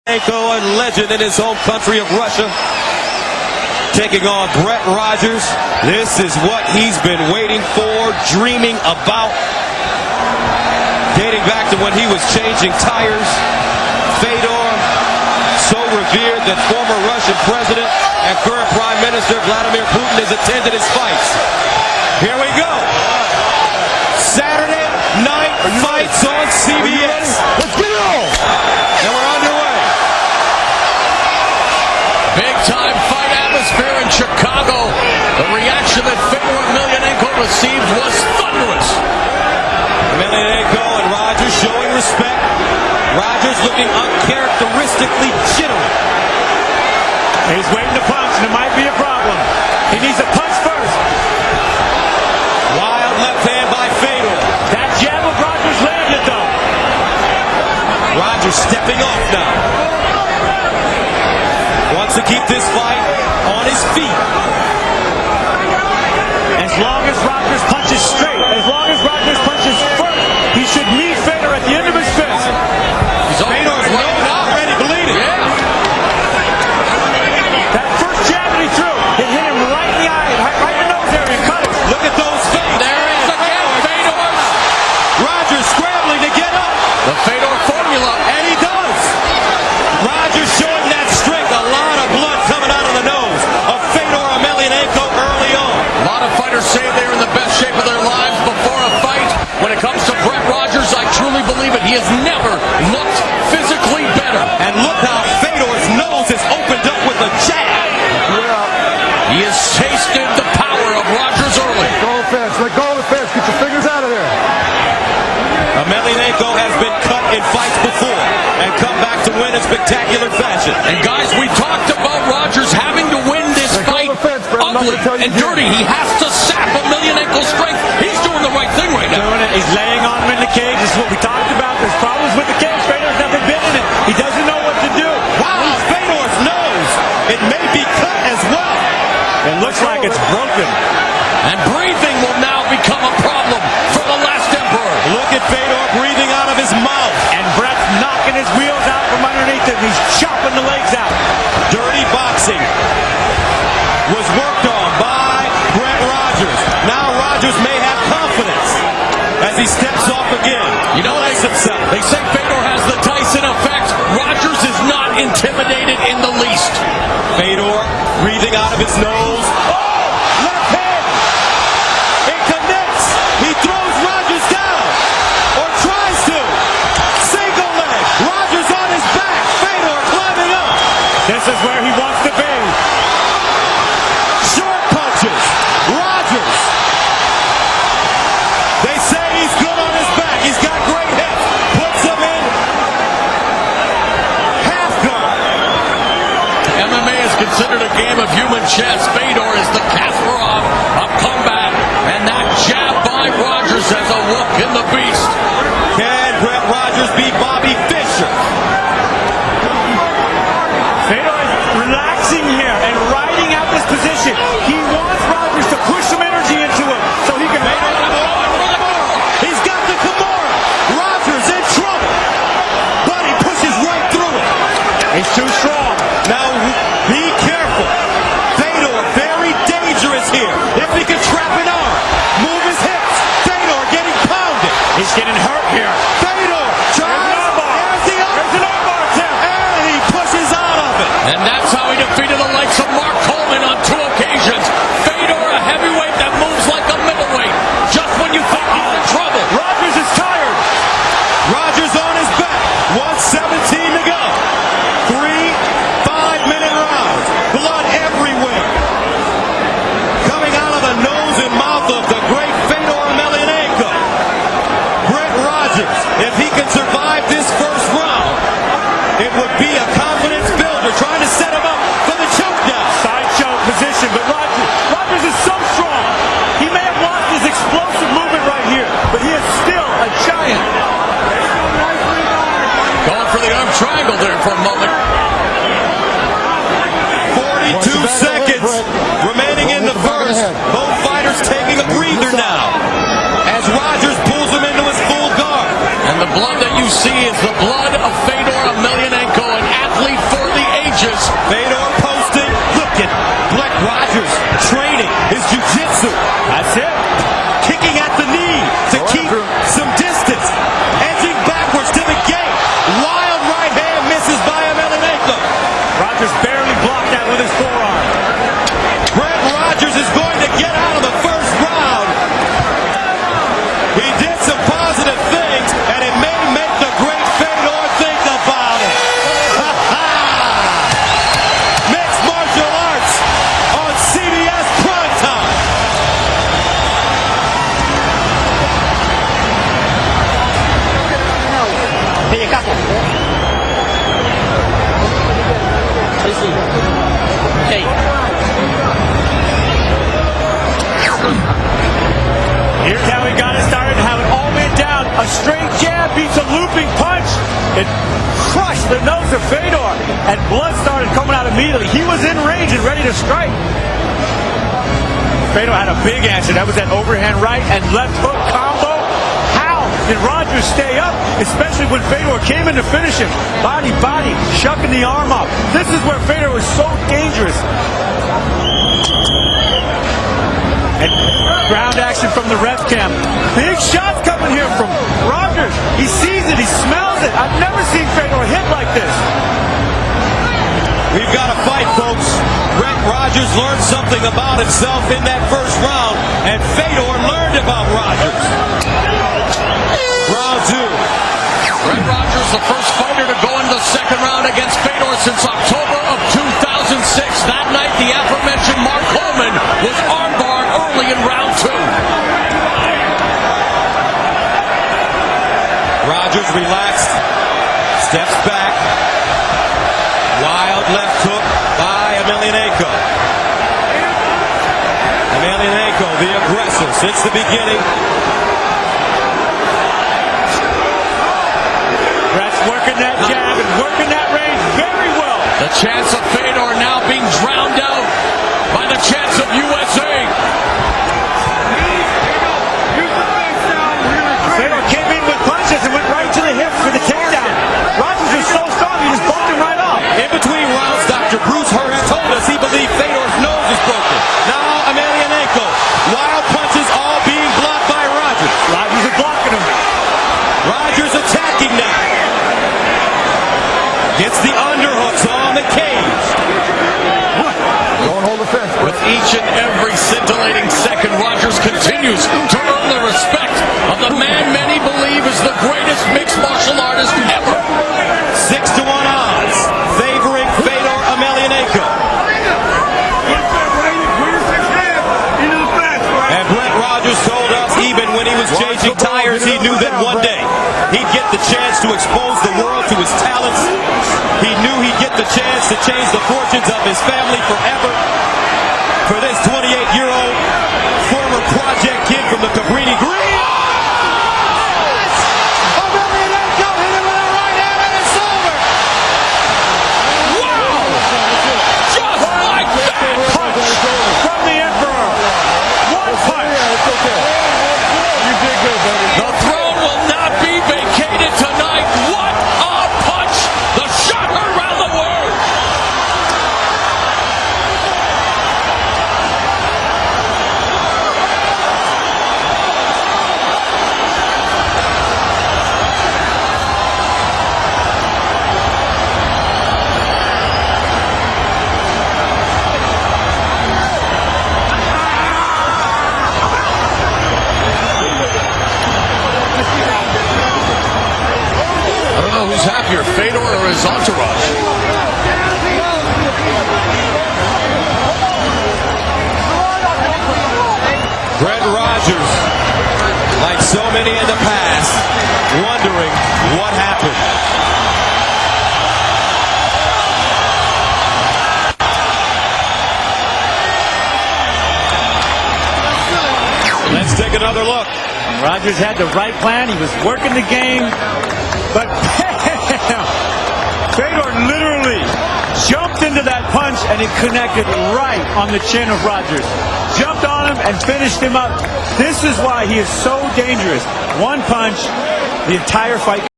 A legend in his home country of Russia, taking on Brett Rogers. This is what he's been waiting for, dreaming about, dating back to when he was changing tires. Fedor, so revered that former Russian president and current Prime Minister Vladimir Putin has attended his fights. Here we go. Saturday night fights on CBS. Let's get it on. And we're underway. Big-time fight atmosphere in Chicago. The reaction that Fedor Emelianenko received was thunderous. Emelianenko and Rogers showing respect. Rogers looking uncharacteristically jittery. He's waiting to punch, and it might be a problem. He needs a punch first. Wild left hand by Fedor. That jab of Rogers landed, though. Rogers stepping off now. Wants to keep this fight on his feet. As long as Rogers punches straight, as long as Rogers punches first, he should meet Fedor at the end of his fist. Fedor's already bleeding. Yeah. That first jab that he threw, it hit him right in the eye, right in the nose area, cut it. Look at those feet. There it is again, Fedor. Rogers scrambling to get up. The Fedor formula. And he does. Rogers showing that strength. A lot of blood coming out of the nose of Fedor Emelianenko early on. A lot of fighters say they're in the best shape of their lives before a fight. When it comes to Brett Rogers, I truly believe it. He has never looked physically better. And look how Fedor's nose is opened up with a jab. He has tasted the power of Rogers early. Go to the fence. Let go of the fence. Get your fingers out of there. Emelianenko has been cut in fights before and come back to win in spectacular fashion. And guys, we talked about Rogers having to win this fight ugly and dirty. He has to sap Emelianenko's strength. He's doing the right thing right now. Doing it. He's laying on him in the cage. This is what we talked about. There's problems with the cage. Fedor's never been in it. He doesn't know what to do. Wow, Fedor's nose. It may be cut as well. It looks like it's broken. And breathing will now become a problem for the last emperor. Look at Fedor breathing out of his mouth. And Brett's knocking his wheels out from underneath him. He's chopping the legs out. Dirty boxing was worked on by Brett Rogers. Now Rogers may have confidence as he steps off again. You know, they say Fedor has the Tyson effect. Rogers is not intimidated in the least. Fedor breathing out of his nose. Oh! Left hand! It connects! He throws Rogers down! Or tries to! Single leg! Rogers on his back! Fedor climbing up! This is where he wants to be. Short punches! Rogers! They say he's good on his back. He's got great hips. Puts him in half guard. MMA is considered a game of human chess. Fedor is the Kasparov of combat. And that jab by Rogers has a look in the beast. Can Brett Rogers beat Bobby Fischer? Fedor is relaxing here and riding out this position. He wants Rogers to push some energy into him so he can ride out. He's got the Kimura. Rogers in trouble. But he pushes right through it. He's too strong. Now, be careful. Fedor, very dangerous here. If he can trap an arm, move his hips. Fedor getting pounded. He's getting hurt here. Fedor tries. There's the arm. There's an armbar attempt. And he pushes out of it. And that's how he defeated the likes of Mark Coleman on 2 occasions. Fedor, a heavyweight that moves like a middleweight. Just when you think he's in trouble. Rogers is tired. Rogers on his back. 1:17 to go. 3 5-minute rounds. Blood everywhere. Coming out of the nose and mouth of the great Fedor Emelianenko. Brett Rogers, if he can survive this first round, it would be a confidence builder trying to set him up for the choke down. Side choke position, but Rogers is so strong. He may have lost his explosive movement right here, but he is still a giant. Going for the arm triangle there for a moment. 42 seconds remaining in the first. Both fighters taking a breather now as Rogers pulls him into his full guard. And the blood that you see is the blood of Fedor Emelianenko, and at athlete for the ages. Fedor posting. Look at Black Rogers training his jiu-jitsu. That's it. Kicking at the knee to keep some distance. Edging backwards to the gate. Wild right hand misses by Emelianenko. Rogers barely blocked that with his forearm. Brett Rogers is going to get out of the first round. He did some positive things, and it may make the great Fedor think about it. Mixed martial arts on CBS primetime. Here's how he got it started, how it all went down. A straight jab beats a looping punch. It crushed the nose of Fedor, and blood started coming out immediately. He was in range and ready to strike. Fedor had a big answer. That was that overhand right and left hook combo. How did Rogers stay up, especially when Fedor came in to finish him? Body, shucking the arm up. This is where Fedor was so dangerous. And ground action from the ref cam. Big shots coming here from Rogers. He sees it. He smells it. I've never seen Fedor hit like this. We've got to fight, folks. Brett Rogers learned something about himself in that first round, and Fedor learned about Rogers. Round two. Brett Rogers, the first fighter to go into the second round against Fedor since October of 2006. That night, the aforementioned Mark Coleman was armbarred early in round two. Rogers relaxed, steps back. Wild left hook by Emelianenko. Emelianenko, the aggressor since the beginning. Brett's working that jab and working that range very well. The chance of Fedor now being drowned out by the chance of USA. Fedor came in with punches and went right to the hip for the takedown. Rogers was so strong, he just bumped him right off. In between rounds, Dr. Bruce Hurst told us he believed Fedor's nose is broken. Now Emelianenko, wild punches all being blocked by Rogers. Rogers is blocking him. Rogers attacking now. Gets the underhooks on the cage. Don't hold the fence, With each and every scintillating second, Rogers continues to earn the respect of the man many believe is the greatest mixed martial artist ever. 6-1 odds favoring Fedor Emelianenko. And Brett Rogers told us even when he was changing tires, he knew that one day he'd get the chance to expose the world to his talents. He knew he'd get the chance to change the fortunes of his family forever. For this 28-year-old former project kid from the Cabrini Green. Emelianenko hit him with a right hand and it's over. Wow! Just like that! Punch from the Emperor. One punch. It's okay. You did good, buddy. The throne will not be vacated tonight. What a punch! The shocker around the world! I don't know who's happier, Fedor or his entourage. Brett Rogers, like so many in the past, wondering what happened. Let's take another look. Rogers had the right plan. He was working the game. But Fedor literally jumped into that punch and it connected right on the chin of Rogers. Jumped on him and finished him up. This is why he is so dangerous. One punch, the entire fight.